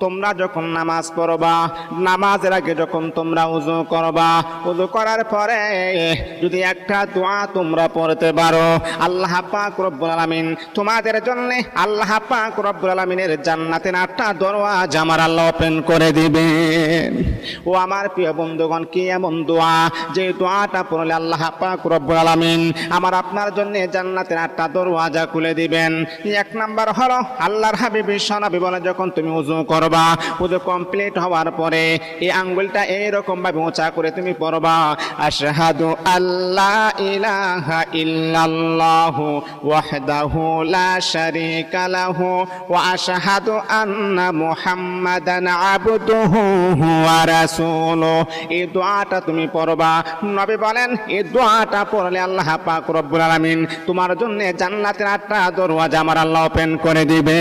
তোমরা যখন নামাজ পড়বা, নামাজের আগে যখন তোমরা ওযু করবা, ওযু করার পরে যদি একটা দোয়া তোমরা পড়তে পারো, আল্লাহ পাক রব্বুল আলামিন তোমাদের জন্য আল্লাহ পাক রব্বুল আলামিনের জান্নাতের 8টা দরওয়াজা আমার আল্লাহ ওপেন করে দিবেন। ও আমার প্রিয় বন্ধুগণ, কি এমন দোয়া যে দোয়াটা পড়লে আল্লাহ পাক রব্বুল আলামিন আমার আপনার জন্য জান্নাতের 8টা দরওয়াজা খুলে দিবেন। এক নাম্বার হলো আল্লাহর হাবিব বিশ্বনবী বলে, যখন তুমি ওযু করবা, ওযু কমপ্লিট হওয়ার পরে এই আঙ্গুলটা এইরকম ভাবে উঁচা করে তুমি পড়বা, আশহাদু আল্লা ইলাহা ইল্লাল্লাহু ওয়াহদাহু লা শারীকা লাহু ওয়া আশহাদু আন্না মুহাম্মাদান আবদুহু ওয়া রাসূলুহু। এই দোয়াটা তুমি পড়বা। নবী বলেন এই দোয়াটা পড়লে আল্লাহ পাক রব্বুল আলামিন তোমার জন্য জান্নাতের 8টা দরওয়াজা আমার আল্লাহ ওপেন করে দিবে।